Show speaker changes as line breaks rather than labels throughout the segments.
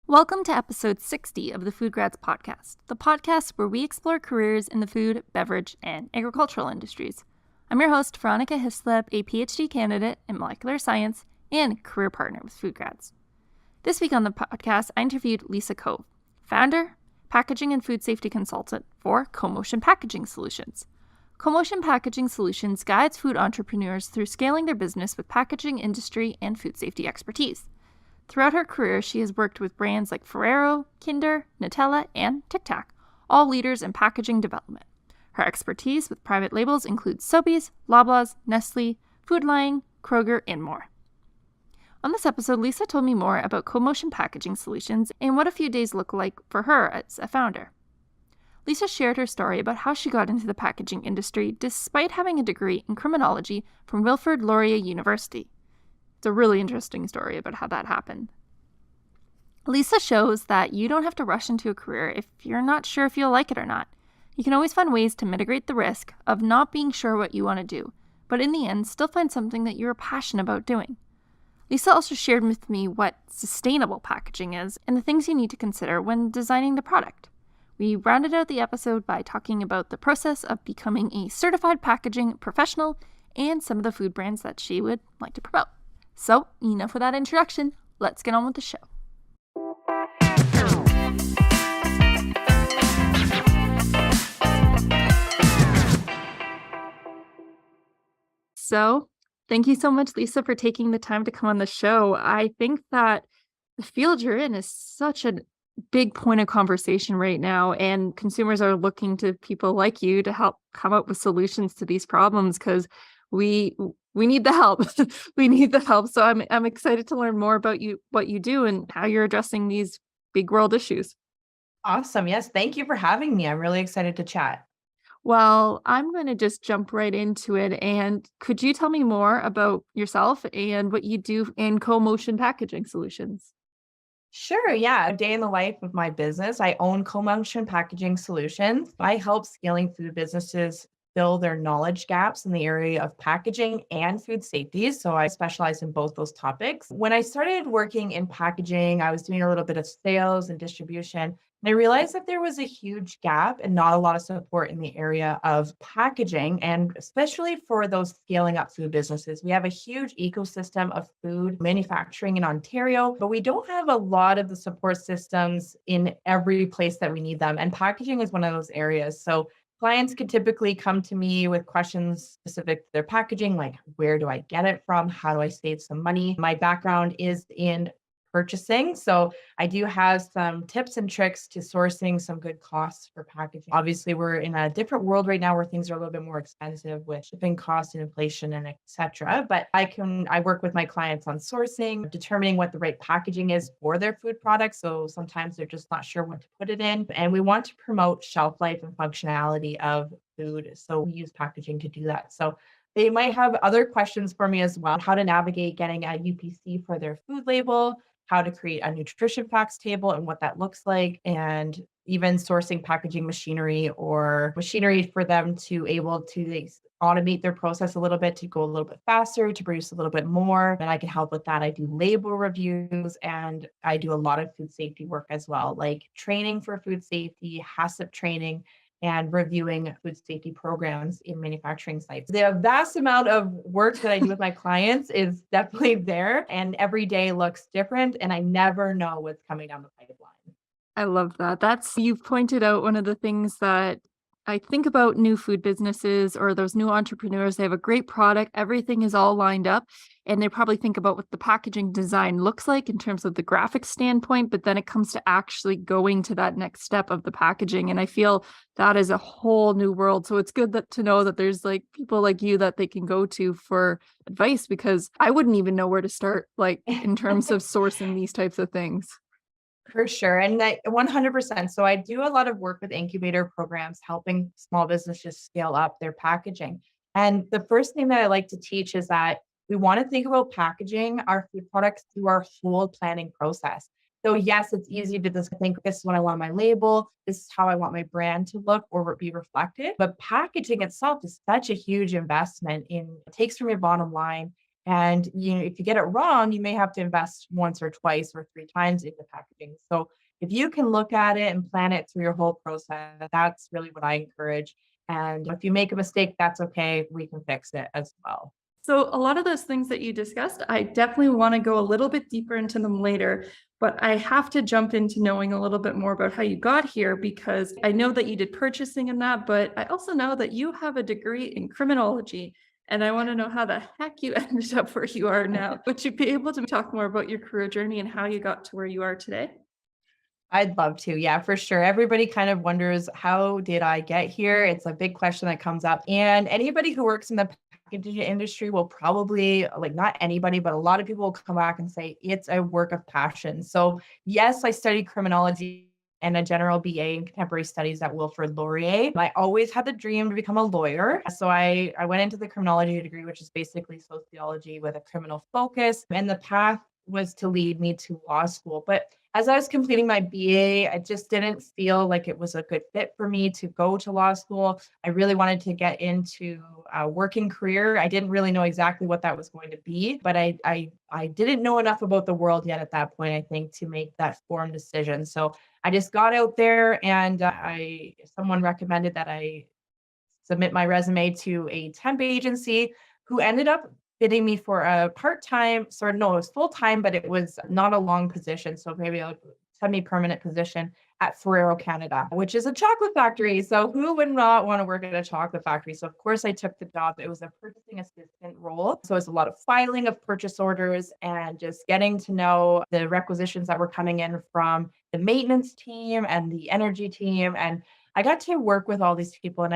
Welcome to episode 60 of the FoodGrads Podcast, the podcast where we explore careers in the food, beverage, and agricultural industries. I'm your host, Veronica Hislop, a PhD candidate in molecular science and career partner with FoodGrads. This week on the podcast, I interviewed Lisa Cove, founder, packaging and food safety consultant for CoMotion Packaging Solutions. CoMotion Packaging Solutions guides food entrepreneurs through scaling their business with packaging industry and food safety expertise. Throughout her career, she has worked with brands like Ferrero, Kinder, Nutella, and Tic Tac, all leaders in packaging development. Her expertise with private labels includes Sobeys, Loblaws, Nestle, Food Lion, Kroger, and more. On this episode, Lisa told me more about CoMotion Packaging Solutions and what a few days look like for her as a founder. Lisa shared her story about how she got into the packaging industry despite having a degree in criminology from Wilfrid Laurier University. It's a really interesting story about how that happened. Lisa shows that you don't have to rush into a career if you're not sure if you'll like it or not. You can always find ways to mitigate the risk of not being sure what you want to do, but in the end, still find something that you're passionate about doing. Lisa also shared with me what sustainable packaging is and the things you need to consider when designing the product. We rounded out the episode by talking about the process of becoming a certified packaging professional and some of the food brands that she would like to promote. So, enough with that introduction. Let's get on with the show. So, thank you so much, Lisa, for taking the time to come on the show. I think that the field you're in is such a big point of conversation right now, and consumers are looking to people like you to help come up with solutions to these problems because we need the help. We need the help. So I'm excited to learn more about what you do and how you're addressing these big world issues.
Awesome. Yes. Thank you for having me. I'm really excited to chat.
Well, I'm going to just jump right into it. And could you tell me more about yourself and what you do in CoMotion Packaging Solutions?
Sure. Yeah. A day in the life of my business. I own CoMotion Packaging Solutions. I help scaling food businesses fill their knowledge gaps in the area of packaging and food safety. So I specialize in both those topics. When I started working in packaging, I was doing a little bit of sales and distribution. And I realized that there was a huge gap and not a lot of support in the area of packaging, and especially for those scaling up food businesses. We have a huge ecosystem of food manufacturing in Ontario, but we don't have a lot of the support systems in every place that we need them. And packaging is one of those areas. So clients could typically come to me with questions specific to their packaging, like where do I get it from? How do I save some money? My background is in purchasing. So I do have some tips and tricks to sourcing some good costs for packaging. Obviously, we're in a different world right now where things are a little bit more expensive with shipping costs and inflation and etc. But I work with my clients on sourcing, determining what the right packaging is for their food products. So sometimes they're just not sure what to put it in. And we want to promote shelf life and functionality of food. So we use packaging to do that. So they might have other questions for me as well: how to navigate getting a UPC for their food label, how to create a nutrition facts table and what that looks like, and even sourcing packaging machinery or machinery for them to able to automate their process a little bit to go a little bit faster, to produce a little bit more. And I can help with that. I do label reviews and I do a lot of food safety work as well, like training for food safety, HACCP training, and reviewing food safety programs in manufacturing sites. The vast amount of work that I do with my clients is definitely there, and every day looks different, and I never know what's coming down the pipeline.
I love that. You've pointed out one of the things that I think about new food businesses or those new entrepreneurs. They have a great product, everything is all lined up, and they probably think about what the packaging design looks like in terms of the graphic standpoint, but then it comes to actually going to that next step of the packaging. And I feel that is a whole new world. So it's good to know that there's like people like you that they can go to for advice, because I wouldn't even know where to start, like in terms of sourcing these types of things.
For sure. And 100%. So I do a lot of work with incubator programs, helping small businesses scale up their packaging. And the first thing that I like to teach is that we want to think about packaging our food products through our whole planning process. So yes, it's easy to just think, this is what I want my label, this is how I want my brand to look or be reflected. But packaging itself is such a huge investment it takes from your bottom line. And if you get it wrong, you may have to invest once or twice or three times into packaging. So if you can look at it and plan it through your whole process, that's really what I encourage. And if you make a mistake, that's okay. We can fix it as well.
So a lot of those things that you discussed, I definitely want to go a little bit deeper into them later, but I have to jump into knowing a little bit more about how you got here, because I know that you did purchasing in that, but I also know that you have a degree in criminology, and I want to know how the heck you ended up where you are now. Would you be able to talk more about your career journey and how you got to where you are today?
I'd love to. Yeah, for sure. Everybody kind of wonders, how did I get here? It's a big question that comes up. And anybody who works in the packaging industry will probably, like, not anybody, but a lot of people will come back and say it's a work of passion. So, yes, I studied criminology and a general BA in contemporary studies at Wilfrid Laurier. I always had the dream to become a lawyer. So I went into the criminology degree, which is basically sociology with a criminal focus. And the path was to lead me to law school. But as I was completing my BA, I just didn't feel like it was a good fit for me to go to law school. I really wanted to get into a working career. I didn't really know exactly what that was going to be, but I didn't know enough about the world yet at that point, I think, to make that informed decision. So I just got out there, and someone recommended that I submit my resume to a temp agency who ended up fitting me for a part-time, no, it was full-time, but it was not a long position. So maybe a semi-permanent position at Ferrero Canada, which is a chocolate factory. So who would not want to work at a chocolate factory? So of course I took the job. It was a purchasing assistant role. So it's a lot of filing of purchase orders and just getting to know the requisitions that were coming in from the maintenance team and the energy team. And I got to work with all these people. And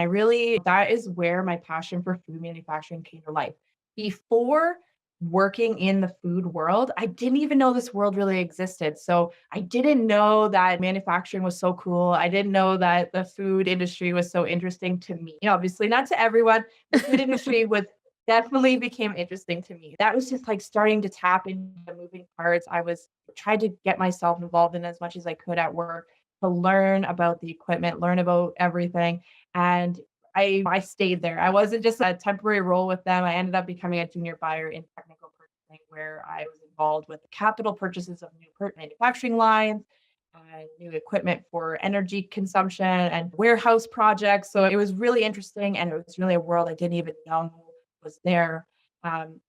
that is where my passion for food manufacturing came to life. Before working in the food world, I didn't even know this world really existed. So I didn't know that manufacturing was so cool. I didn't know that the food industry was so interesting to me. Obviously not to everyone. The food industry was definitely became interesting to me. That was just like starting to tap into the moving parts. I was trying to get myself involved in as much as I could at work to learn about the equipment, learn about everything. And I stayed there. I wasn't just a temporary role with them. I ended up becoming a junior buyer in technical purchasing, where I was involved with the capital purchases of new manufacturing lines, new equipment for energy consumption, and warehouse projects. So it was really interesting, and it was really a world I didn't even know was there. Um,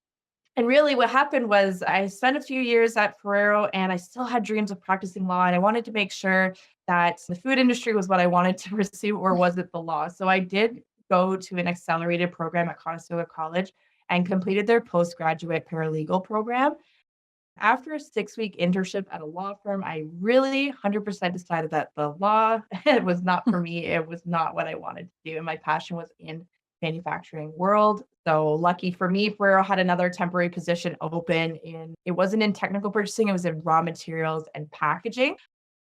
and really what happened was I spent a few years at Ferrero, and I still had dreams of practicing law, and I wanted to make sure that the food industry was what I wanted to pursue, or was it the law? So I did go to an accelerated program at Conestoga College and completed their postgraduate paralegal program. After a 6-week internship at a law firm, I really 100% decided that the law it was not for me. It was not what I wanted to do. And my passion was in manufacturing world. So lucky for me, Ferrero had another temporary position open it wasn't in technical purchasing, it was in raw materials and packaging.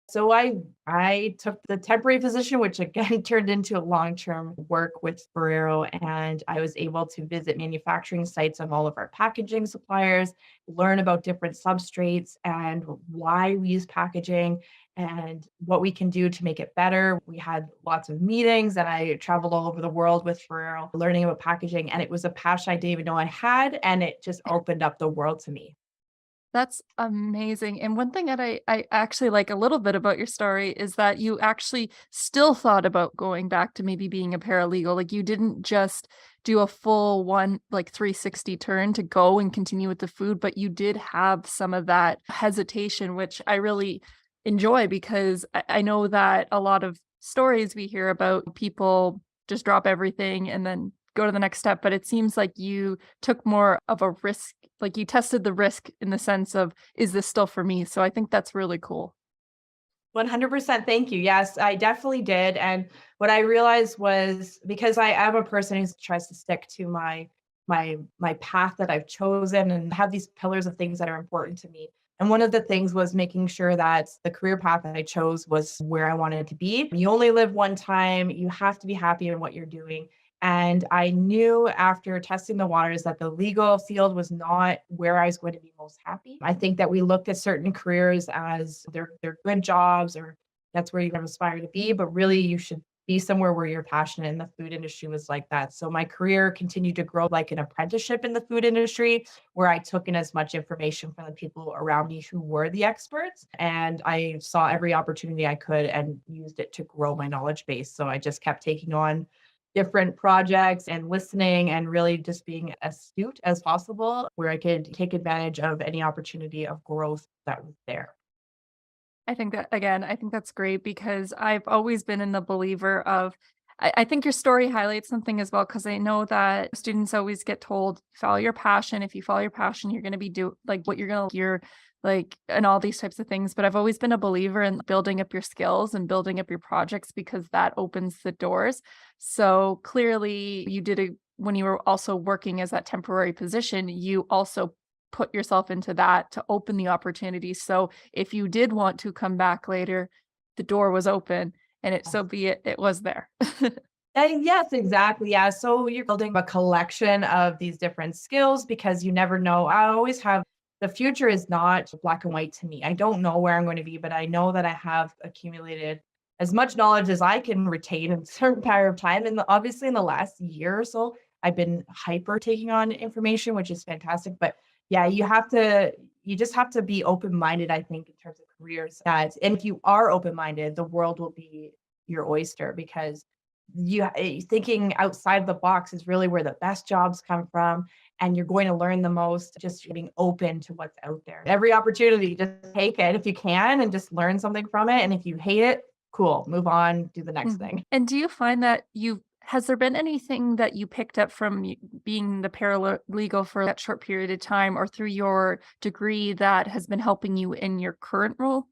So I took the temporary position, which again turned into a long-term work with Ferrero, and I was able to visit manufacturing sites of all of our packaging suppliers, learn about different substrates and why we use packaging and what we can do to make it better. We had lots of meetings, and I traveled all over the world with Ferrero learning about packaging, and it was a passion I didn't even know I had, and it just opened up the world to me.
That's amazing. And one thing that I actually like a little bit about your story is that you actually still thought about going back to maybe being a paralegal. Like, you didn't just do a full 360 turn to go and continue with the food, but you did have some of that hesitation, which I really enjoy, because I know that a lot of stories we hear about people just drop everything and then go to the next step. But it seems like you took more of a risk, like you tested the risk in the sense of, is this still for me? So I think that's really cool.
100%. Thank you. Yes, I definitely did. And what I realized was, because I am a person who tries to stick to my path that I've chosen and have these pillars of things that are important to me. And one of the things was making sure that the career path that I chose was where I wanted to be. You only live one time. You have to be happy in what you're doing. And I knew after testing the waters that the legal field was not where I was going to be most happy. I think that we looked at certain careers as they're good jobs, or that's where you can aspire to be, but really you should be somewhere where you're passionate, and the food industry was like that. So my career continued to grow like an apprenticeship in the food industry, where I took in as much information from the people around me who were the experts. And I saw every opportunity I could and used it to grow my knowledge base. So I just kept taking on different projects and listening and really just being as astute as possible where I could take advantage of any opportunity of growth that was there.
I think that again, I think that's great because I've always been in the believer of I think your story highlights something as well because I know that students always get told follow your passion. If you follow your passion, you're gonna be do like what you're gonna hear like and all these types of things. But I've always been a believer in building up your skills and building up your projects because that opens the doors. So clearly you did it when you were also working as that temporary position, you also put yourself into that to open the opportunity. So if you did want to come back later, the door was open and so be it, it was there.
And yes, exactly. Yeah. So you're building a collection of these different skills because you never know. I always have the future is not black and white to me. I don't know where I'm going to be, but I know that I have accumulated as much knowledge as I can retain in a certain period of time. And obviously, in the last year or so, I've been hyper taking on information, which is fantastic. But yeah, you just have to be open minded, I think, in terms of careers. And if you are open minded, the world will be your oyster because thinking outside the box is really where the best jobs come from, and you're going to learn the most just being open to what's out there. Every opportunity, just take it if you can and just learn something from it. And if you hate it, cool, move on, do the next
Mhm.
thing.
And do you find that you has there been anything that you picked up from being the paralegal for that short period of time or through your degree that has been helping you in your current role?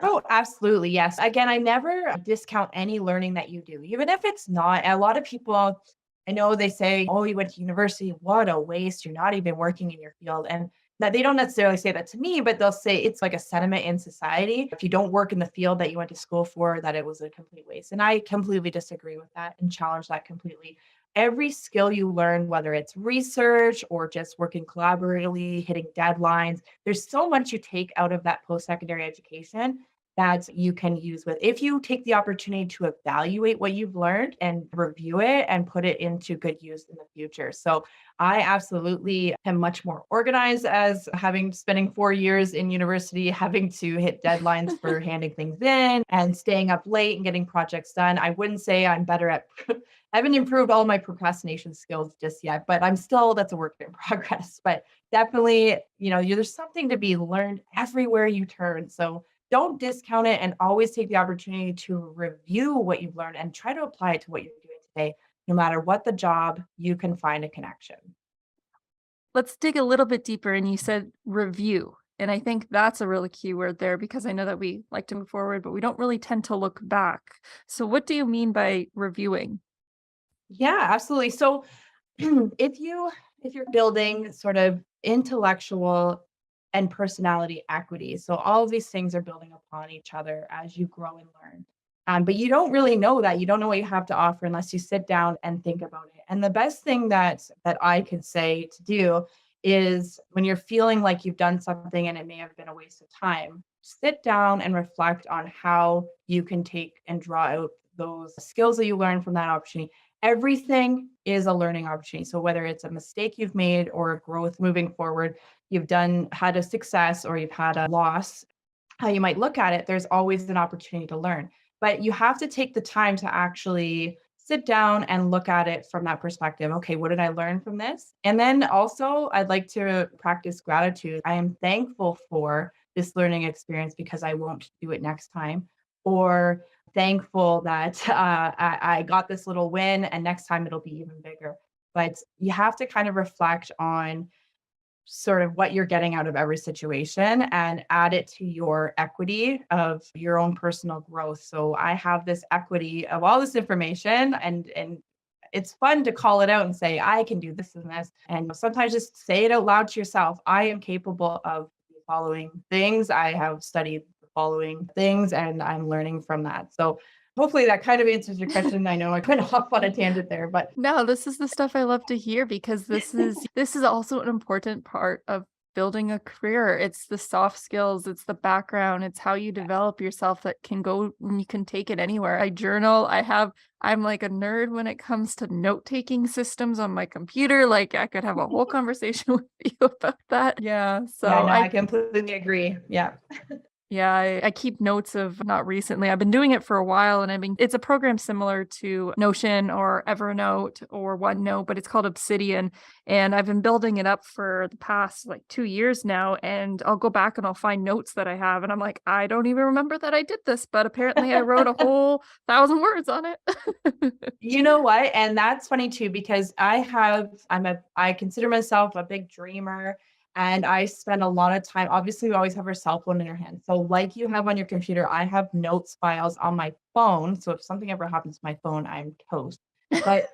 Oh, absolutely. Yes. Again, I never discount any learning that you do, even if it's not. A lot of people, I know they say, oh, you went to university. What a waste. You're not even working in your field. And that they don't necessarily say that to me, but they'll say it's like a sentiment in society. If you don't work in the field that you went to school for, that it was a complete waste. And I completely disagree with that and challenge that completely. Every skill you learn, whether it's research or just working collaboratively, hitting deadlines, there's so much you take out of that post secondary education that you can use with if you take the opportunity to evaluate what you've learned and review it and put it into good use in the future. So I absolutely am much more organized as having spending 4 years in university, having to hit deadlines for handing things in and staying up late and getting projects done. I wouldn't say I'm better at I haven't improved all my procrastination skills just yet, but that's a work in progress. But definitely, there's something to be learned everywhere you turn. So don't discount it and always take the opportunity to review what you've learned and try to apply it to what you're doing today. No matter what the job, you can find a connection.
Let's dig a little bit deeper. And you said review. And I think that's a really key word there because I know that we like to move forward, but we don't really tend to look back. So, what do you mean by reviewing?
Yeah, absolutely. So if you're building sort of intellectual and personality equity, so all of these things are building upon each other as you grow and learn. But you don't really know that. You don't know what you have to offer unless you sit down and think about it. And the best thing that I could say to do is when you're feeling like you've done something and it may have been a waste of time, sit down and reflect on how you can take and draw out those skills that you learn from that opportunity. Everything is a learning opportunity. So whether it's a mistake you've made or a growth moving forward, had a success or you've had a loss, how you might look at it, there's always an opportunity to learn. But you have to take the time to actually sit down and look at it from that perspective. Okay, what did I learn from this? And then also, I'd like to practice gratitude. I am thankful for this learning experience because I won't do it next time. Or thankful that I got this little win and next time it'll be even bigger. But you have to kind of reflect on sort of what you're getting out of every situation and add it to your equity of your own personal growth. So I have this equity of all this information and it's fun to call it out and say, I can do this and this. And sometimes just say it out loud to yourself. I am capable of the following things. I have studied the following things and I'm learning from that. So hopefully that kind of answers your question. I know I went off on a tangent there, but
No, this is the stuff I love to hear because this is also an important part of building a career. It's the soft skills, it's the background, it's how you develop yourself that can go and you can take it anywhere. I journal, I'm like a nerd when it comes to note-taking systems on my computer. Like I could have a whole conversation with you about that. Yeah.
Yeah,
So
no, I completely agree. Yeah.
yeah, I keep notes of not recently. I've been doing it for a while and it's a program similar to Notion or Evernote or OneNote, but it's called Obsidian. And I've been building it up for the past like 2 years now. And I'll go back and I'll find notes that I have. And I'm like, I don't even remember that I did this, but apparently I wrote a whole 1,000 words on it.
You know what? And that's funny too, because I consider myself a big dreamer and I spend a lot of time. Obviously, we always have our cell phone in our hand. So, like you have on your computer, I have notes files on my phone. So, if something ever happens to my phone, I'm toast. But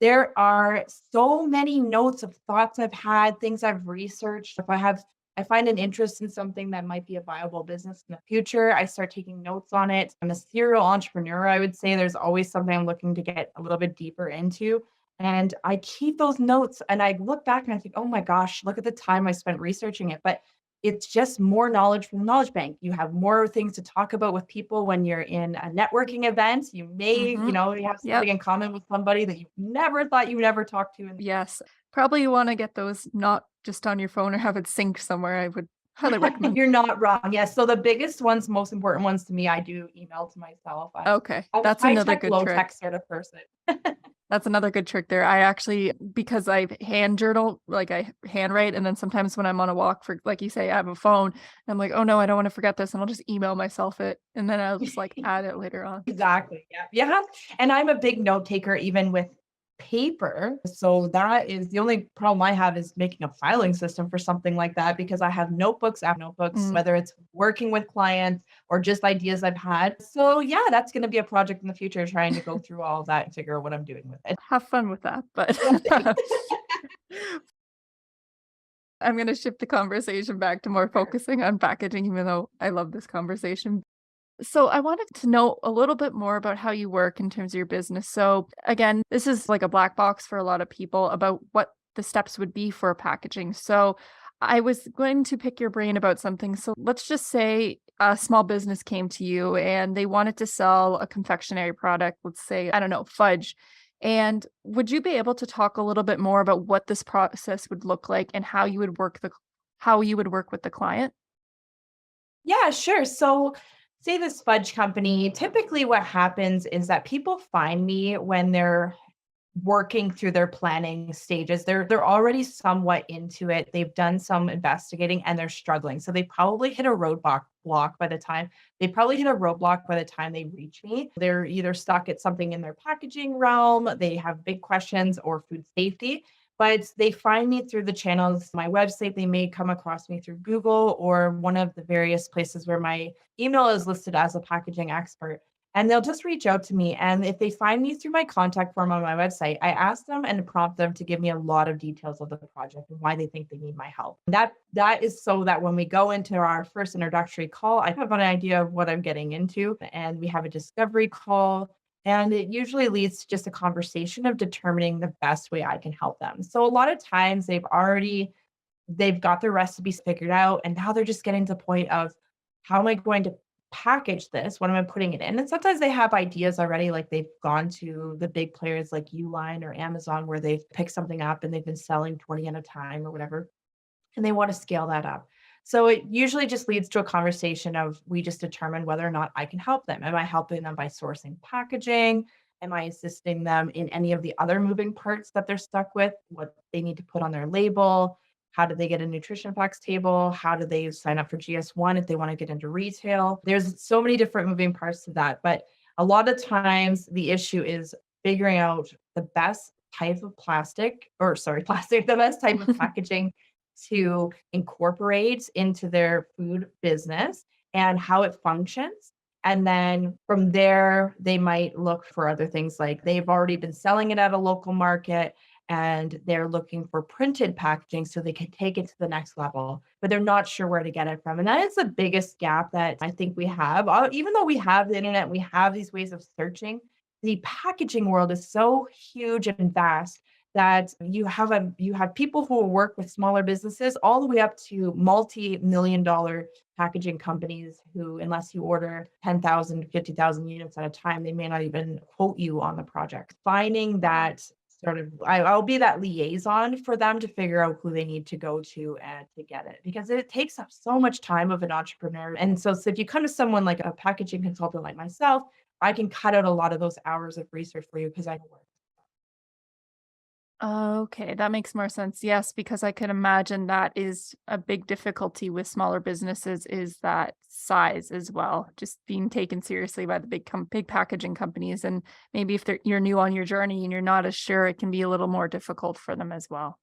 there are so many notes of thoughts I've had, things I've researched. I find an interest in something that might be a viable business in the future, I start taking notes on it. I'm a serial entrepreneur, I would say. There's always something I'm looking to get a little bit deeper into. And I keep those notes and I look back and I think, oh my gosh, look at the time I spent researching it. But it's just more knowledge from the knowledge bank. You have more things to talk about with people when you're in a networking event. You may,
Hmm.
you have something
Yep.
in common with somebody that you never thought you would ever talk to. And
Yes. Probably you want to get those not just on your phone or have it synced somewhere. I would highly recommend.
you're not wrong. Yes. So the biggest ones, most important ones to me, I do email to myself.
Okay.
I'm a
That's
high
another
tech,
good
low
trick.
tech sort of person.
That's another good trick there. I actually, because I hand journal, like I handwrite, and then sometimes when I'm on a walk for, like you say, I have a phone, and I'm like, oh no, I don't want to forget this. And I'll just email myself it. And then I'll just like add it later on.
Exactly. Yeah. Yeah. And I'm a big note taker, even with paper. So that is the only problem I have is making a filing system for something like that because I have notebooks,
Mm.
whether it's working with clients or just ideas I've had. So yeah, that's going to be a project in the future, trying to go through all of that and figure out what I'm doing with it.
Have fun with that. But I'm going to shift the conversation back to more focusing on packaging, even though I love this conversation. So I wanted to know a little bit more about how you work in terms of your business. So again, this is like a black box for a lot of people about what the steps would be for packaging. So I was going to pick your brain about something. So let's just say a small business came to you and they wanted to sell a confectionery product, let's say, I don't know, fudge. And would you be able to talk a little bit more about what this process would look like and how you would work with the client?
Yeah, sure. So, say this fudge company, typically what happens is that people find me when they're working through their planning stages. They're already somewhat into it. They've done some investigating and they're struggling. So they probably hit a roadblock by the time they reach me. They're either stuck at something in their packaging realm, they have big questions or food safety. But they find me through the channels, my website, they may come across me through Google or one of the various places where my email is listed as a packaging expert. And they'll just reach out to me. And if they find me through my contact form on my website, I ask them and prompt them to give me a lot of details of the project and why they think they need my help. That is so that when we go into our first introductory call, I have an idea of what I'm getting into. And we have a discovery call. And it usually leads to just a conversation of determining the best way I can help them. So a lot of times they've got their recipes figured out and now they're just getting to the point of how am I going to package this? What am I putting it in? And sometimes they have ideas already, like they've gone to the big players like Uline or Amazon where they've picked something up and they've been selling 20 at a time or whatever, and they want to scale that up. So it usually just leads to a conversation of we just determine whether or not I can help them. Am I helping them by sourcing packaging? Am I assisting them in any of the other moving parts that they're stuck with? What they need to put on their label? How do they get a nutrition facts table? How do they sign up for GS1 if they want to get into retail? There's so many different moving parts to that. But a lot of times the issue is figuring out the best type of plastic, the best type of packaging to incorporate into their food business and how it functions. And then from there, they might look for other things like they've already been selling it at a local market and they're looking for printed packaging so they can take it to the next level, but they're not sure where to get it from. And that is the biggest gap that I think we have. Even though we have the internet, we have these ways of searching, the packaging world is so huge and vast that you have people who will work with smaller businesses all the way up to multi-million dollar packaging companies who, unless you order 10,000, 50,000 units at a time, they may not even quote you on the project. Finding that sort of, I'll be that liaison for them to figure out who they need to go to and to get it, because it takes up so much time of an entrepreneur. And so if you come to someone like a packaging consultant like myself, I can cut out a lot of those hours of research for you because I know where.
Okay, that makes more sense. Yes, because I could imagine that is a big difficulty with smaller businesses is that size as well, just being taken seriously by the big packaging companies. And maybe if you're new on your journey and you're not as sure, it can be a little more difficult for them as well.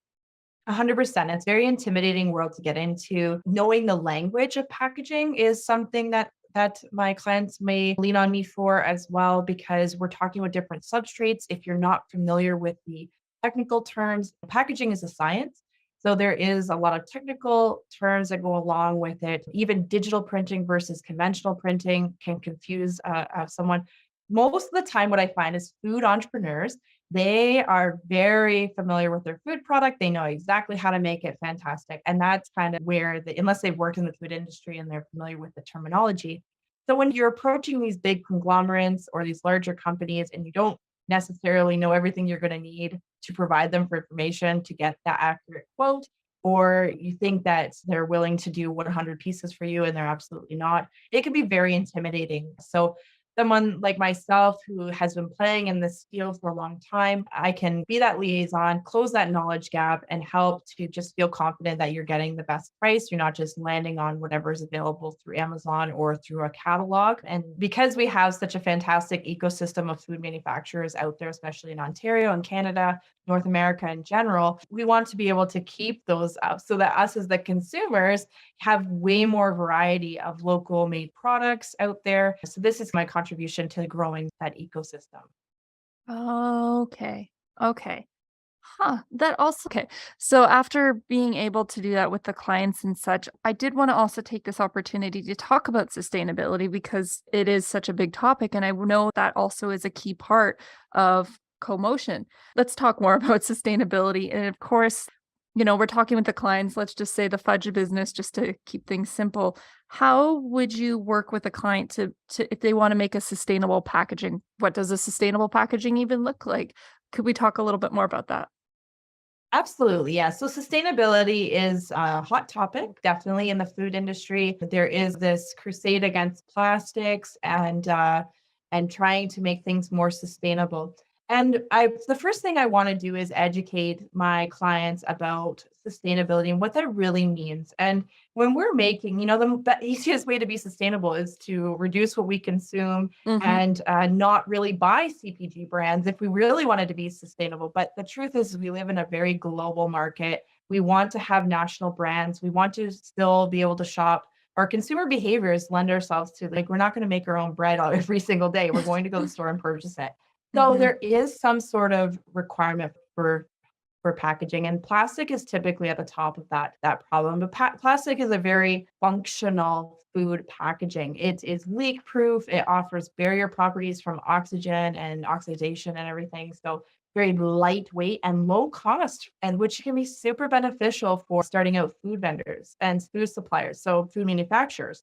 100%. It's a very intimidating world to get into. Knowing the language of packaging is something that my clients may lean on me for as well, because we're talking with different substrates. If you're not familiar with the technical terms, packaging is a science. So there is a lot of technical terms that go along with it. Even digital printing versus conventional printing can confuse someone. Most of the time, what I find is food entrepreneurs, they are very familiar with their food product. They know exactly how to make it fantastic. And that's kind of where unless they've worked in the food industry and they're familiar with the terminology. So when you're approaching these big conglomerates or these larger companies and you don't necessarily know everything you're going to need to provide them for information to get that accurate quote, or you think that they're willing to do 100 pieces for you and they're absolutely not, it can be very intimidating. So someone like myself who has been playing in this field for a long time, I can be that liaison, close that knowledge gap, and help to just feel confident that you're getting the best price. You're not just landing on whatever is available through Amazon or through a catalog. And because we have such a fantastic ecosystem of food manufacturers out there, especially in Ontario and Canada, North America in general, we want to be able to keep those up so that us as the consumers have way more variety of local made products out there. So this is my contribution to growing that ecosystem.
Okay. Okay. Huh. That also okay. So after being able to do that with the clients and such, I did want to also take this opportunity to talk about sustainability because it is such a big topic. And I know that also is a key part of co-motion. Let's talk more about sustainability. And of course, we're talking with the clients, let's just say the fudge business, just to keep things simple. How would you work with a client to if they want to make a sustainable packaging? What does a sustainable packaging even look like? Could we talk a little bit more about that?
Absolutely. Yeah. So sustainability is a hot topic, definitely in the food industry. There is this crusade against plastics and trying to make things more sustainable. And the first thing I want to do is educate my clients about sustainability and what that really means. And when we're making, the easiest way to be sustainable is to reduce what we consume
Mhm.
and not really buy CPG brands if we really wanted to be sustainable. But the truth is, we live in a very global market. We want to have national brands. We want to still be able to shop. Our consumer behaviors lend ourselves to, like, we're not going to make our own bread every single day. We're going to go to the store and purchase it. So
Mhm.
there is some sort of requirement for packaging, and plastic is typically at the top of that problem. But plastic is a very functional food packaging. It is leak proof. It offers barrier properties from oxygen and oxidation and everything. So very lightweight and low cost, and which can be super beneficial for starting out food vendors and food suppliers, so food manufacturers.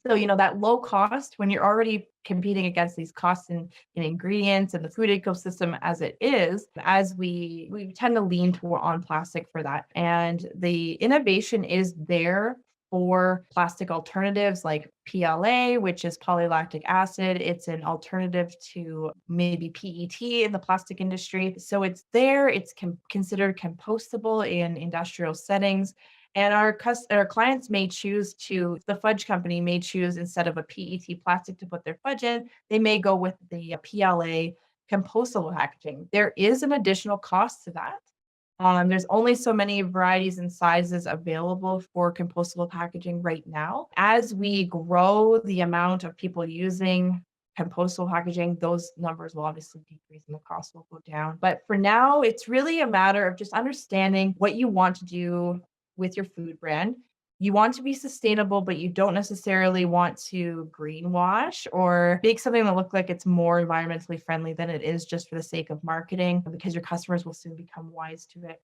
So, that low cost when you're already competing against these costs in ingredients and the food ecosystem as it is, as we tend to lean toward on plastic for that. And the innovation is there for plastic alternatives like PLA, which is polylactic acid. It's an alternative to maybe PET in the plastic industry. So it's there, it's considered compostable in industrial settings. And our clients may choose the fudge company may choose, instead of a PET plastic to put their fudge in, they may go with the PLA compostable packaging. There is an additional cost to that. There's only so many varieties and sizes available for compostable packaging right now. As we grow the amount of people using compostable packaging, those numbers will obviously decrease and the cost will go down. But for now, it's really a matter of just understanding what you want to do with your food brand. You want to be sustainable, but you don't necessarily want to greenwash or make something that look like it's more environmentally friendly than it is just for the sake of marketing, because your customers will soon become wise to it.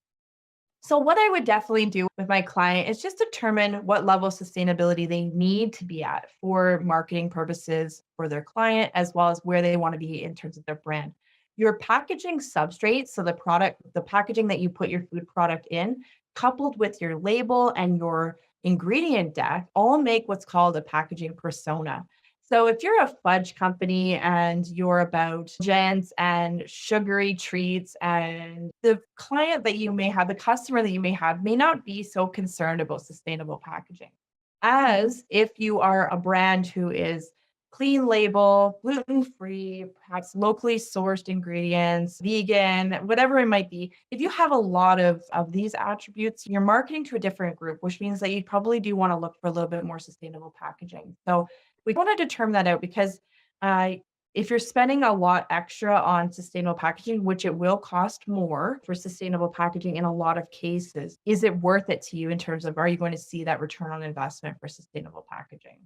So, what I would definitely do with my client is just determine what level of sustainability they need to be at for marketing purposes for their client, as well as where they want to be in terms of their brand. Your packaging substrate, so the packaging that you put your food product in, coupled with your label and your ingredient deck, all make what's called a packaging persona. So if you're a fudge company and you're about gents and sugary treats, and the client that you may have, the customer that you may have, may not be so concerned about sustainable packaging. As if you are a brand who is clean label, gluten free, perhaps locally sourced ingredients, vegan, whatever it might be. If you have a lot of these attributes, you're marketing to a different group, which means that you probably do want to look for a little bit more sustainable packaging. So we want to determine that out because uh, if you're spending a lot extra on sustainable packaging, which it will cost more for sustainable packaging in a lot of cases, is it worth it to you in terms of, are you going to see that return on investment for sustainable packaging?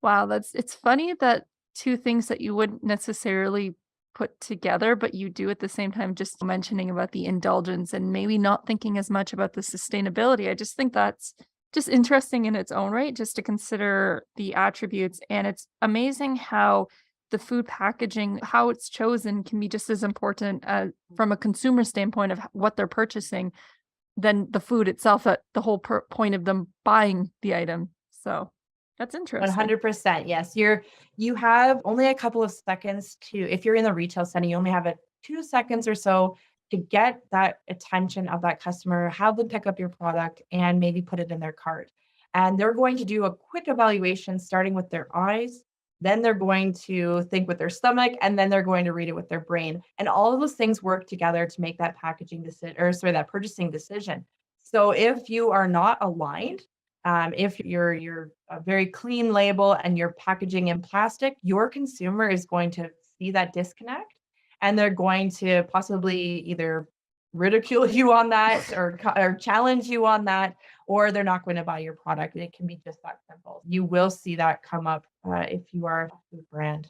Wow, it's funny that two things that you wouldn't necessarily put together, but you do at the same time, just mentioning about the indulgence and maybe not thinking as much about the sustainability. I just think that's just interesting in its own right, just to consider the attributes. And it's amazing how the food packaging, how it's chosen can be just as important from a consumer standpoint of what they're purchasing than the food itself, at the whole point of them buying the item. So that's interesting.
100%. Yes. You have only a couple of seconds to, if you're in the retail setting, you only have 2 seconds or so to get that attention of that customer, have them pick up your product and maybe put it in their cart. And they're going to do a quick evaluation starting with their eyes. Then they're going to think with their stomach, and then they're going to read it with their brain. And all of those things work together to make that packaging decision, or sorry, that purchasing decision. So if you are not aligned, if you're a very clean label and you're packaging in plastic, your consumer is going to see that disconnect, and they're going to possibly either ridicule you on that or challenge you on that, or they're not going to buy your product. It can be just that simple. You will see that come up if you are a food brand.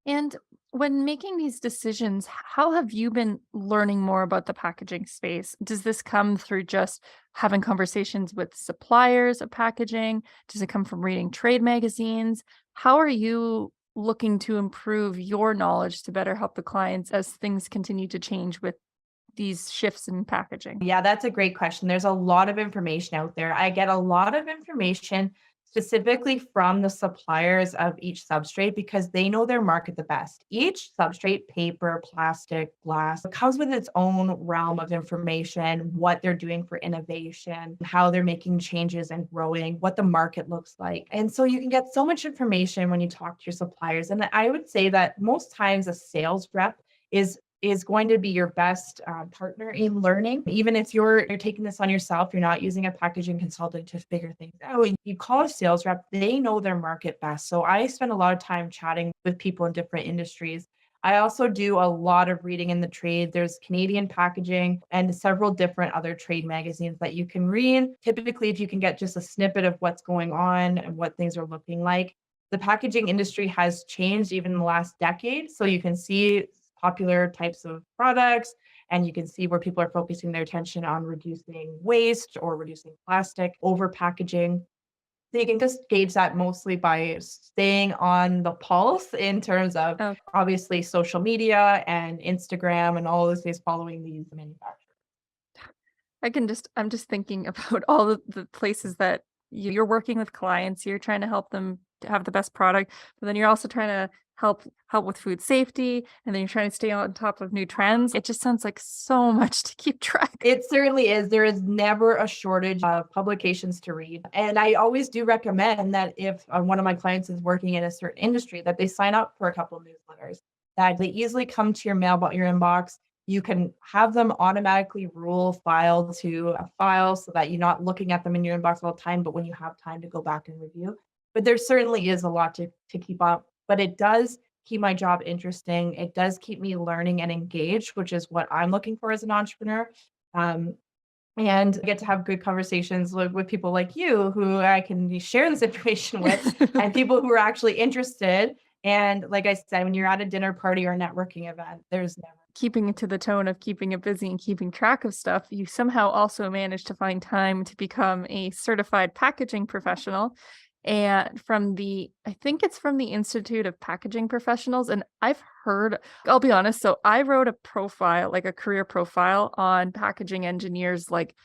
And when making these decisions, how have you been learning more about the packaging space? Does this come through just having conversations with suppliers of packaging? Does it come from reading trade magazines? How are you looking to improve your knowledge to better help the clients as things continue to change with these shifts in packaging?
Yeah, that's a great question. There's a lot of information out there. I get a lot of information specifically from the suppliers of each substrate because they know their market the best. Each substrate, paper, plastic, glass, comes with its own realm of information, what they're doing for innovation, how they're making changes and growing, what the market looks like. And so you can get so much information when you talk to your suppliers. And I would say that most times a sales rep is going to be your best partner in learning. Even if you're taking this on yourself, you're not using a packaging consultant to figure things out. When you call a sales rep, they know their market best. So I spend a lot of time chatting with people in different industries. I also do a lot of reading in the trade. There's Canadian packaging and several different other trade magazines that you can read. Typically, if you can get just a snippet of what's going on and what things are looking like. The packaging industry has changed even in the last decade. So you can see popular types of products, and you can see where people are focusing their attention on reducing waste or reducing plastic over packaging. So you can just gauge that mostly by staying on the pulse in terms of
Oh,
obviously social media and Instagram and all those things following these manufacturers.
I'm just thinking about all the places that you're working with clients, you're trying to help them to have the best product, but then you're also trying to help with food safety, and then you're trying to stay on top of new trends. It just sounds like so much to keep track.
It certainly is. There is never a shortage of publications to read. And I always do recommend that if one of my clients is working in a certain industry, that they sign up for a couple of newsletters, that they easily come to your inbox. You can have them automatically rule file to a file so that you're not looking at them in your inbox all the time, but when you have time to go back and review. But there certainly is a lot to keep up, but it does keep my job interesting. It does keep me learning and engaged, which is what I'm looking for as an entrepreneur. Um, and get to have good conversations with people like you who I can share the situation with and people who are actually interested. And like I said, when you're at a dinner party or a networking event, there's never
Keeping it to the tone of keeping it busy and keeping track of stuff, you somehow also managed to find time to become a certified packaging professional. And I think it's from the Institute of Packaging Professionals. And I'll be honest, so I wrote a profile, like a career profile on packaging engineers, like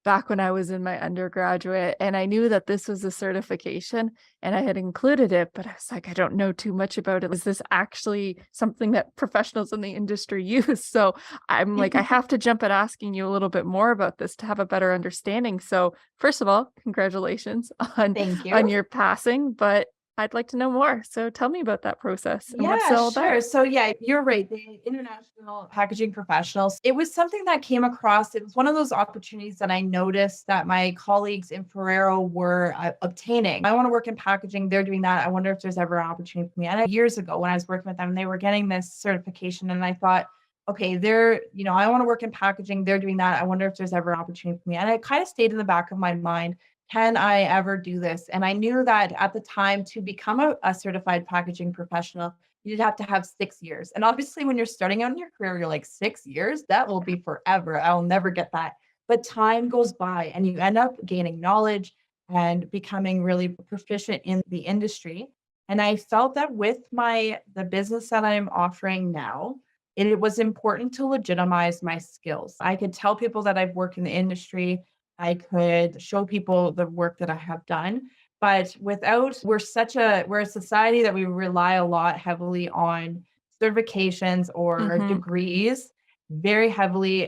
back when I was in my undergraduate. And I knew that this was a certification and I had included it, but I was like, I don't know too much about it. Is this actually something that professionals in the industry use? So I'm like, I have to jump at asking you a little bit more about this to have a better understanding. So first of all, congratulations on
Thank you.
on your passing, but I'd like to know more. So tell me about that process and what's it
Yeah,
all about.
sure. So yeah, you're right. The international packaging professionals, it was something that came across. It was one of those opportunities that I noticed that my colleagues in Ferrero were obtaining. I want to work in packaging. They're doing that. I wonder if there's ever an opportunity for me. And years ago when I was working with them, they were getting this certification and I thought, okay, I want to work in packaging. They're doing that. I wonder if there's ever an opportunity for me. And it kind of stayed in the back of my mind. Can I ever do this? And I knew that at the time to become a certified packaging professional, you'd have to have 6 years. And obviously, when you're starting out in your career, you're like, 6 years? That will be forever. I'll never get that. But time goes by and you end up gaining knowledge and becoming really proficient in the industry. And I felt that with the business that I'm offering now, it was important to legitimize my skills. I could tell people that I've worked in the industry. I could show people the work that I have done. But we're a society that we rely a lot heavily on certifications or
Mhm.
degrees very heavily,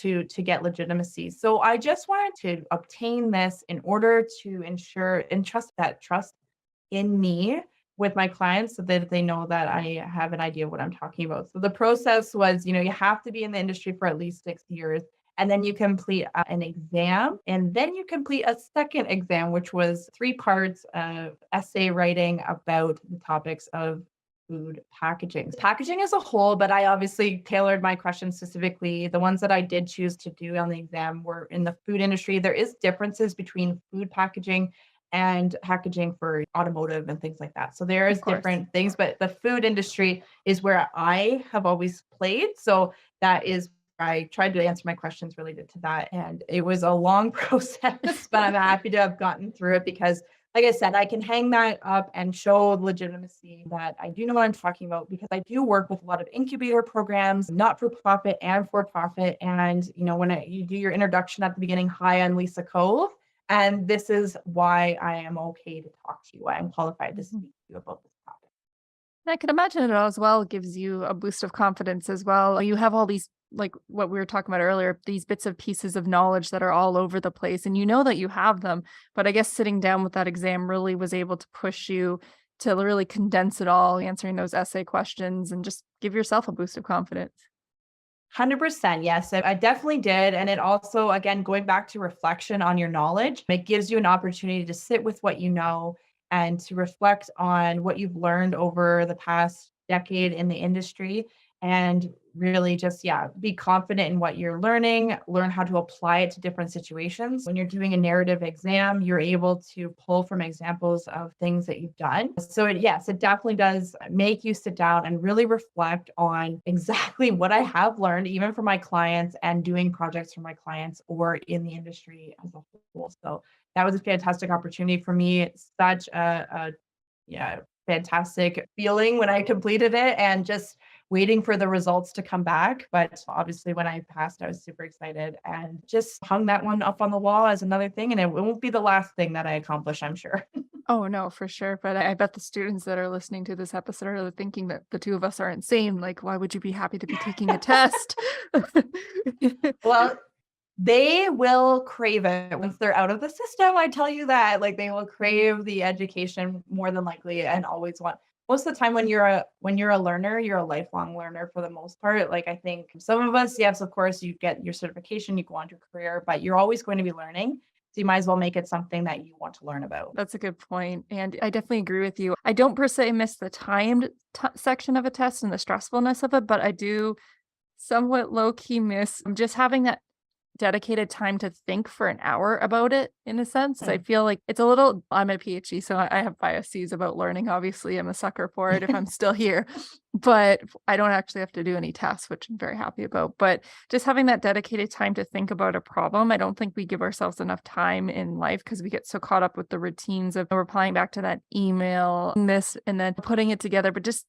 to get legitimacy. So I just wanted to obtain this in order to ensure and trust in me with my clients so that they know that I have an idea of what I'm talking about. So the process was, you have to be in the industry for at least 6 years. And then you complete an exam, and then you complete a second exam, which was 3 parts of essay writing about the topics of food packaging as a whole. But I obviously tailored my questions specifically. The ones that I did choose to do on the exam were in the food industry. There is differences between food packaging and packaging for automotive and things like that. So there
Of
is
course.
different things, but the food industry is where I have always played. So that is, I tried to answer my questions related to that. And it was a long process, but I'm happy to have gotten through it because, like I said, I can hang that up and show legitimacy that I do know what I'm talking about because I do work with a lot of incubator programs, not for profit and for profit. And, when you do your introduction at the beginning, hi, I'm Lisa Cove. And this is why I am okay to talk to you. I am qualified to speak to you about this topic.
And I can imagine it as well gives you a boost of confidence as well. You have all these, like what we were talking about earlier, these bits of pieces of knowledge that are all over the place, and you know that you have them. But I guess sitting down with that exam really was able to push you to really condense it all, answering those essay questions, and just give yourself a boost of confidence.
100%. Yes, I definitely did. And it also, again, going back to reflection on your knowledge, it gives you an opportunity to sit with what you know and to reflect on what you've learned over the past decade in the industry and really just, yeah, be confident in what you're learning, learn how to apply it to different situations. When you're doing a narrative exam, you're able to pull from examples of things that you've done. So yes, it definitely does make you sit down and really reflect on exactly what I have learned, even for my clients and doing projects for my clients or in the industry as a whole. So that was a fantastic opportunity for me. It's such a yeah, fantastic feeling when I completed it and just waiting for the results to come back. But obviously, when I passed, I was super excited and just hung that one up on the wall as another thing. And it won't be the last thing that I accomplish, I'm sure.
Oh, no, for sure. But I bet the students that are listening to this episode are thinking that the two of us are insane. Like, why would you be happy to be taking a test?
Well, they will crave it once they're out of the system. I tell you that, like they will crave the education more than likely and always want. Most of the time when you're a learner, you're a lifelong learner for the most part. Like I think some of us, yes, of course, you get your certification, you go on to your career, but you're always going to be learning. So you might as well make it something that you want to learn about.
That's a good point. And I definitely agree with you. I don't per se miss the timed section of a test and the stressfulness of it, but I do somewhat low key miss just having that dedicated time to think for an hour about it in a sense. I
Mm.
feel like it's a little, I'm a PhD, so I have biases about learning. Obviously, I'm a sucker for it if I'm still here, but I don't actually have to do any tasks, which I'm very happy about. But just having that dedicated time to think about a problem, I don't think we give ourselves enough time in life because we get so caught up with the routines of replying back to that email, this, and then putting it together. But just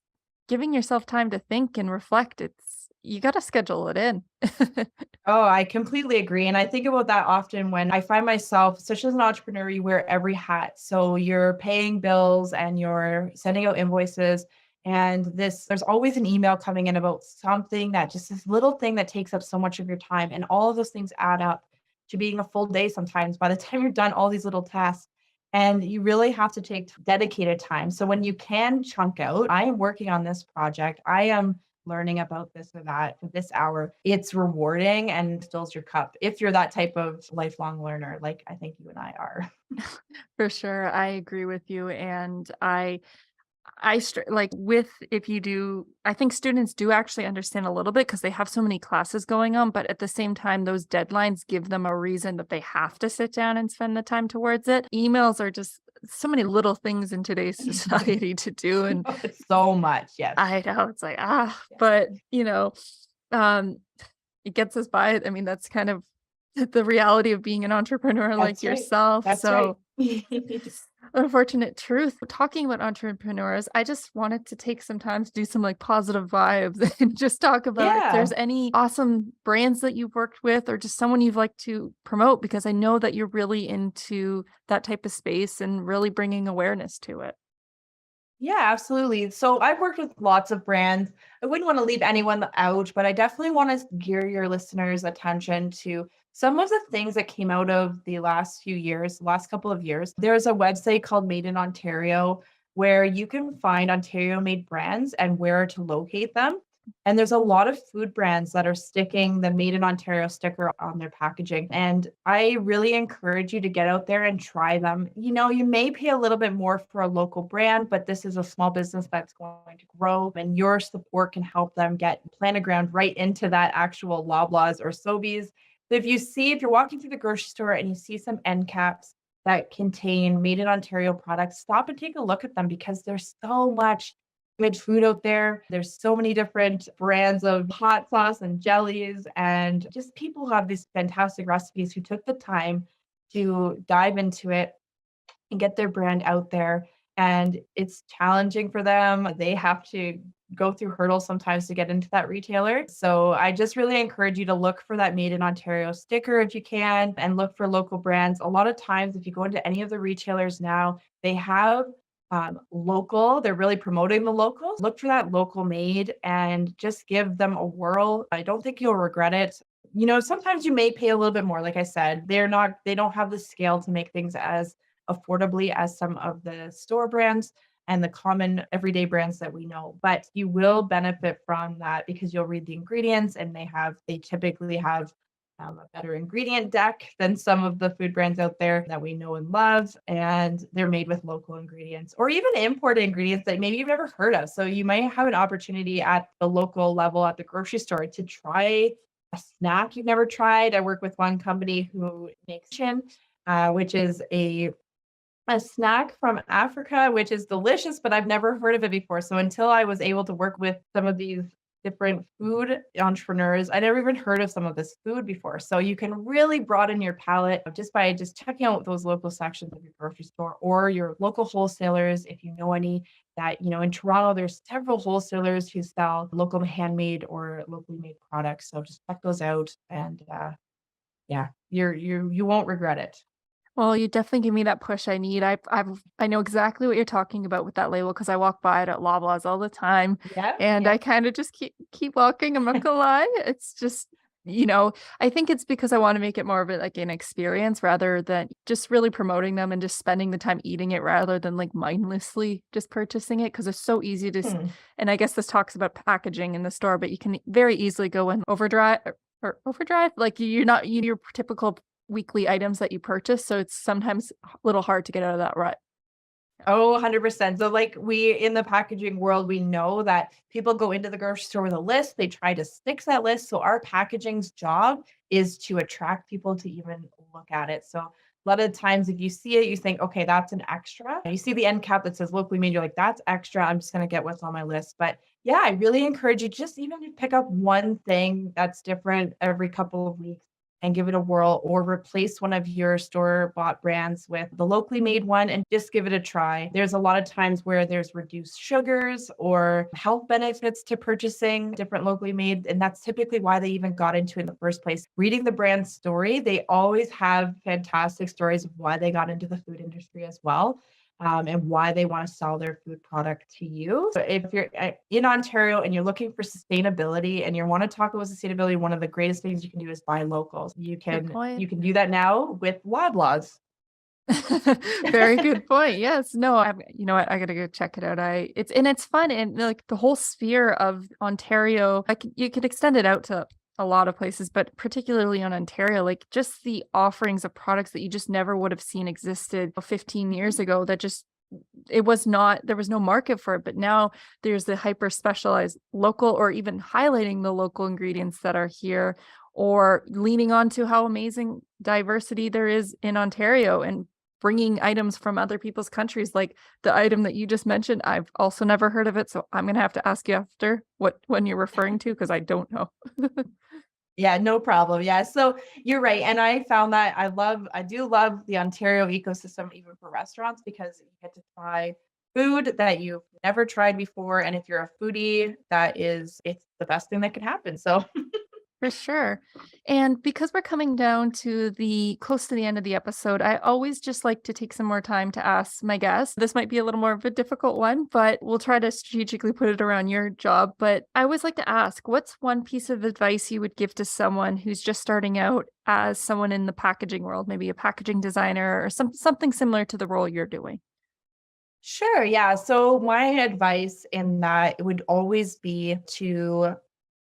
giving yourself time to think and reflect, you got to schedule it in.
Oh, I completely agree. And I think about that often when I find myself, especially as an entrepreneur, you wear every hat. So you're paying bills and you're sending out invoices. And there's always an email coming in about something that just this little thing that takes up so much of your time. And all of those things add up to being a full day sometimes by the time you're done all these little tasks. And you really have to take dedicated time. So when you can chunk out, I am working on this project. I am learning about this or that for this hour, it's rewarding and fills your cup if you're that type of lifelong learner, like I think you and I are.
For sure. I agree with you. And like with, if you do, I think students do actually understand a little bit because they have so many classes going on, but at the same time, those deadlines give them a reason that they have to sit down and spend the time towards it. Emails are just so many little things in today's society to do. And
It's so much, yes.
I know it's like,
Yeah.
but um, it gets us by. I mean, that's kind of the reality of being an entrepreneur like
That's right.
yourself.
That's right.
So unfortunate truth. Talking about entrepreneurs, I just wanted to take some time to do some like positive vibes and just talk about if
Yeah.
there's any awesome brands that you've worked with or just someone you'd like to promote, because I know that you're really into that type of space and really bringing awareness to it.
Yeah, absolutely. So I've worked with lots of brands. I wouldn't want to leave anyone out, but I definitely want to gear your listeners' attention to some of the things that came out of the last few years, the last couple of years. There's a website called Made in Ontario where you can find Ontario made brands and where to locate them. And there's a lot of food brands that are sticking the Made in Ontario sticker on their packaging. And I really encourage you to get out there and try them. You may pay a little bit more for a local brand, but this is a small business that's going to grow, and your support can help them get planogram right into that actual Loblaws or Sobeys. So if you're walking through the grocery store and you see some end caps that contain Made in Ontario products, stop and take a look at them because there's so much good food out there. There's so many different brands of hot sauce and jellies, and just people who have these fantastic recipes who took the time to dive into it and get their brand out there. And it's challenging for them. They have to go through hurdles sometimes to get into that retailer. So I just really encourage you to look for that Made in Ontario sticker if you can and look for local brands. A lot of times, if you go into any of the retailers now, they have local, they're really promoting the locals. Look for that local made and just give them a whirl. I don't think you'll regret it. Sometimes you may pay a little bit more. Like I said, they don't have the scale to make things as affordably as some of the store brands and the common everyday brands that we know. But you will benefit from that because you'll read the ingredients and they typically have a better ingredient deck than some of the food brands out there that we know and love. And they're made with local ingredients or even imported ingredients that maybe you've never heard of. So you might have an opportunity at the local level at the grocery store to try a snack you've never tried. I work with one company who makes chin, which is a snack from Africa, which is delicious, but I've never heard of it before. So until I was able to work with some of these different food entrepreneurs, I never even heard of some of this food before. So you can really broaden your palette just by just checking out those local sections of your grocery store or your local wholesalers. If you know any that, in Toronto, there's several wholesalers who sell local handmade or locally made products. So just check those out and yeah, you won't regret it.
Well, you definitely give me that push I need. I know exactly what you're talking about with that label because I walk by it at Loblaws all the time,
Yeah,
and
yeah.
I kind of just keep walking. I'm not gonna lie. It's just, I think it's because I want to make it more of it like an experience rather than just really promoting them and just spending the time eating it rather than like mindlessly just purchasing it because it's so easy to.
Hmm.
And I guess this talks about packaging in the store, but you can very easily go in overdrive. Like you're not your typical weekly items that you purchase, so it's sometimes a little hard to get out of that rut.
Oh, 100%. So, like, we in the packaging world, we know that people go into the grocery store with a list, they try to stick to that list. So, our packaging's job is to attract people to even look at it. So a lot of times if you see it, you think, okay, that's an extra. You see the end cap that says locally made, you're like, that's extra. I'm just going to get what's on my list. But yeah, I really encourage you just even to pick up one thing that's different every couple of weeks and give it a whirl, or replace one of your store bought brands with the locally made one and just give it a try. There's a lot of times where there's reduced sugars or health benefits to purchasing different locally made. And that's typically why they even got into it in the first place. Reading the brand story, they always have fantastic stories of why they got into the food industry as well. And why they want to sell their food product to you. So if you're in Ontario and you're looking for sustainability and you want to talk about sustainability, one of the greatest things you can do is buy locals. You
Good
can
point.
do that now with Loblaws.
Very good point. Yes. No, you know what? I gotta go check it out. It's fun, and like the whole sphere of Ontario, you could extend it out to a lot of places, but particularly on Ontario, like just the offerings of products that you just never would have seen existed 15 years ago, that just there was no market for it. But now there's the hyper specialized local, or even highlighting the local ingredients that are here, or leaning on to how amazing diversity there is in Ontario, and bringing items from other people's countries, like the item that you just mentioned. I've also never heard of it, so I'm gonna have to ask you after what one you're referring to, because I don't know.
Yeah, no problem. Yeah, so you're right. And I found that I do love the Ontario ecosystem, even for restaurants, because you get to try food that you've never tried before. And if you're a foodie, it's the best thing that could happen. So
For sure. And because we're coming down to the close to the end of the episode, I always just like to take some more time to ask my guests. This might be a little more of a difficult one, but we'll try to strategically put it around your job. But I always like to ask, what's one piece of advice you would give to someone who's just starting out as someone in the packaging world, maybe a packaging designer or something similar to the role you're doing?
sure, yeah. So my advice in that would always be to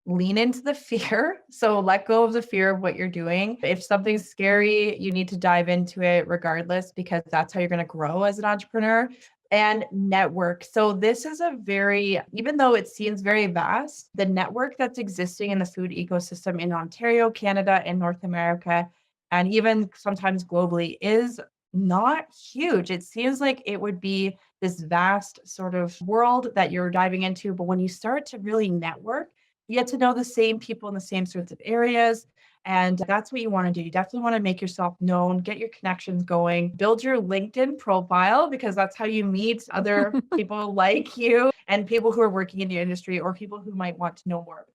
lean into the fear. So let go of the fear of what you're doing. If something's scary, you need to dive into it regardless, because that's how you're going to grow as an entrepreneur. And network. So this is even though it seems very vast, the network that's existing in the food ecosystem in Ontario, Canada, and North America, and even sometimes globally, is not huge. It seems like it would be this vast sort of world that you're diving into. But when you start to really network, you get to know the same people in the same sorts of areas. And that's what you want to do. You definitely want to make yourself known, get your connections going, build your LinkedIn profile, because that's how you meet other people like you and people who are working in the industry, or people who might want to know more.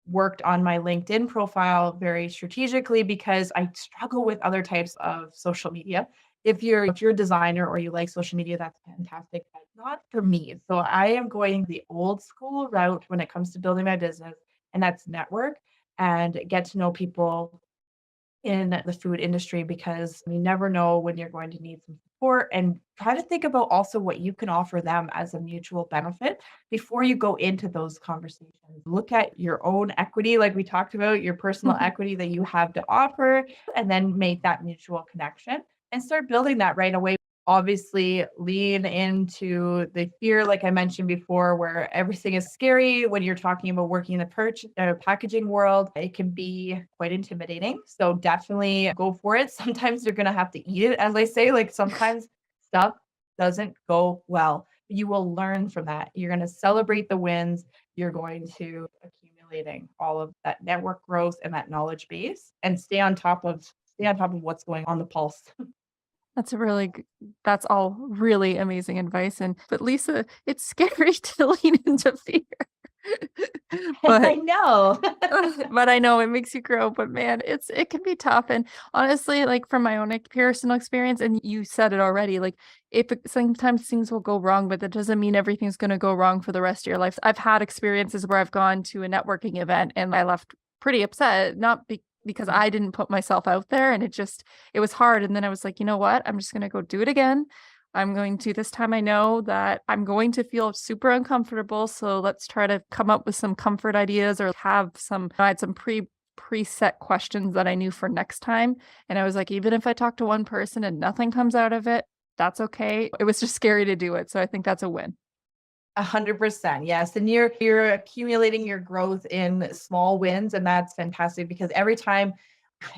Worked on my LinkedIn profile very strategically because I struggle with other types of social media. If you're a designer or you like social media, that's fantastic, but not for me. So I am going the old school route when it comes to building my business, and that's network and get to know people in the food industry, because you never know when you're going to need some support, and try to think about also what you can offer them as a mutual benefit before you go into those conversations. Look at your own equity, like we talked about, your personal equity that you have to offer, and then make that mutual connection and start building that right away. Obviously, lean into the fear, like I mentioned before, where everything is scary when you're talking about working in the packaging world. It can be quite intimidating. So definitely go for it. Sometimes you're going to have to eat it, as I say. Like sometimes stuff doesn't go well. You will learn from that. You're going to celebrate the wins. You're going to accumulating all of that network growth and that knowledge base, and stay on top of what's going on the pulse.
That's all really amazing advice. But Lisa, it's scary to lean into fear.
I
But
know.
but I know it makes you grow. But man, it can be tough. And honestly, like from my own personal experience, and you said it already, like sometimes things will go wrong, but that doesn't mean everything's going to go wrong for the rest of your life. I've had experiences where I've gone to a networking event and I left pretty upset, not because I didn't put myself out there, and it was hard. And then I was like, you know what? I'm just going to go do it again. This time I know that I'm going to feel super uncomfortable. So let's try to come up with some comfort ideas, or I had some preset questions that I knew for next time. And I was like, even if I talk to one person and nothing comes out of it, that's okay. It was just scary to do it. So I think that's a win.
100%. Yes. And you're accumulating your growth in small wins. And that's fantastic, because every time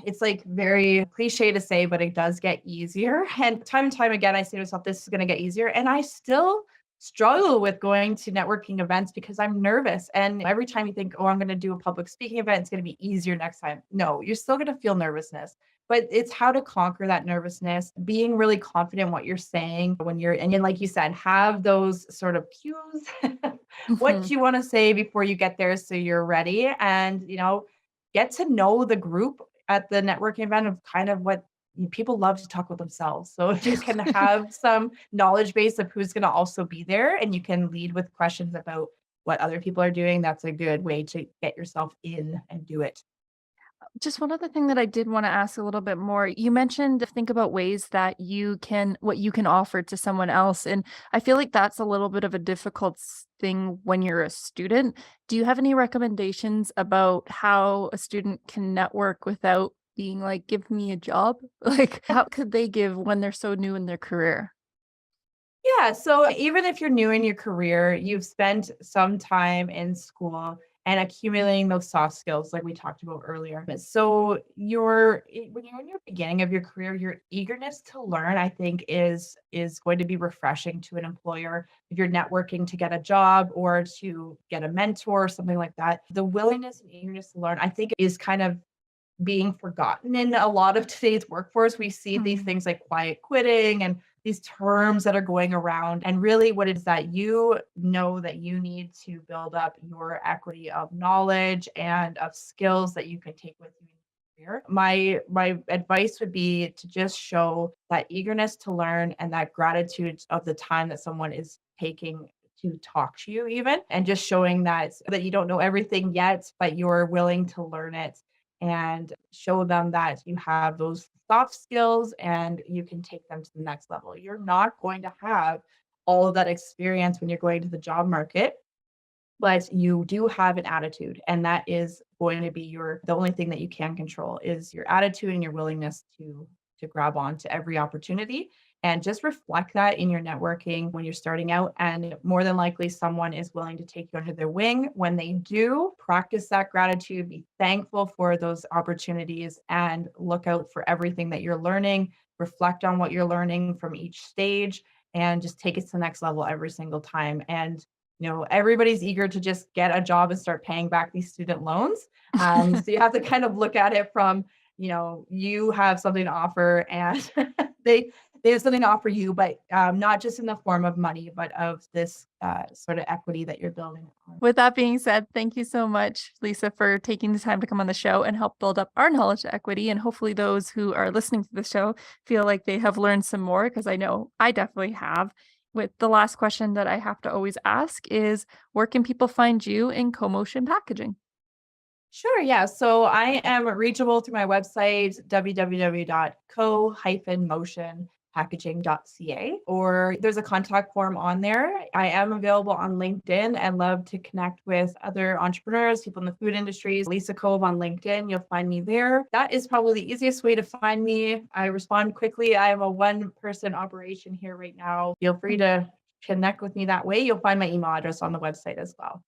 it's like very cliche to say, but it does get easier. And time again, I say to myself, this is going to get easier. And I still struggle with going to networking events because I'm nervous. And every time you think, oh, I'm going to do a public speaking event, it's going to be easier next time. No, you're still going to feel nervousness. But it's how to conquer that nervousness, being really confident in what you're saying when you're, and then, like you said, have those sort of cues, what
Mhm.
you want to say before you get there so you're ready. And, get to know the group at the networking event of kind of what people love to talk with themselves. So if you can have some knowledge base of who's going to also be there and you can lead with questions about what other people are doing, that's a good way to get yourself in and do it.
Just one other thing that I did want to ask a little bit more. You mentioned think about ways that what you can offer to someone else. And I feel like that's a little bit of a difficult thing when you're a student. Do you have any recommendations about how a student can network without being like, give me a job? Like, how could they give when they're so new in their career?
Yeah. So even if you're new in your career, you've spent some time in school and accumulating those soft skills like we talked about earlier. So when you're in your beginning of your career, your eagerness to learn, I think, is going to be refreshing to an employer if you're networking to get a job or to get a mentor or something like that. The willingness and eagerness to learn, I think, is kind of being forgotten in a lot of today's workforce. We see these
Mm.
things like quiet quitting and these terms that are going around. And really, what it is that you know that you need to build up your equity of knowledge and of skills that you can take with you in your career. My advice would be to just show that eagerness to learn and that gratitude of the time that someone is taking to talk to you even, and just showing that you don't know everything yet, but you're willing to learn it and show them that you have those soft skills and you can take them to the next level. You're not going to have all of that experience when you're going to the job market, but you do have an attitude, and that is going to be the only thing that you can control is your attitude and your willingness to grab on to every opportunity, and just reflect that in your networking when you're starting out. And more than likely someone is willing to take you under their wing. When they do, practice that gratitude, be thankful for those opportunities, and look out for everything that you're learning, reflect on what you're learning from each stage, and just take it to the next level every single time. And everybody's eager to just get a job and start paying back these student loans. So you have to kind of look at it from, you have something to offer, and they they have something to offer you, but not just in the form of money, but of this sort of equity that you're building on.
With that being said, thank you so much, Lisa, for taking the time to come on the show and help build up our knowledge of equity. And hopefully, those who are listening to the show feel like they have learned some more, because I know I definitely have. With the last question that I have to always ask is, where can people find you in co-motion packaging?
Sure, yeah. So I am reachable through my website, www.co-motionpackaging.ca, or there's a contact form on there. I am available on LinkedIn and love to connect with other entrepreneurs, people in the food industries. Lisa Cove on LinkedIn, you'll find me there. That is probably the easiest way to find me. I respond quickly. I am a one-person operation here right now. Feel free to connect with me that way. You'll find my email address on the website as well.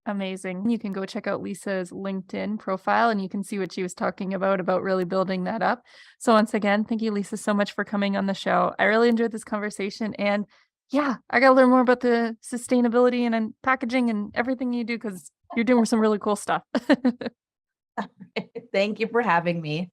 Amazing. You can go check out Lisa's LinkedIn profile and you can see what she was talking about really building that up. So once again, thank you, Lisa, so much for coming on the show. I really enjoyed this conversation. And yeah, I got to learn more about the sustainability and packaging and everything you do, because you're doing some really cool stuff.
Thank you for having me.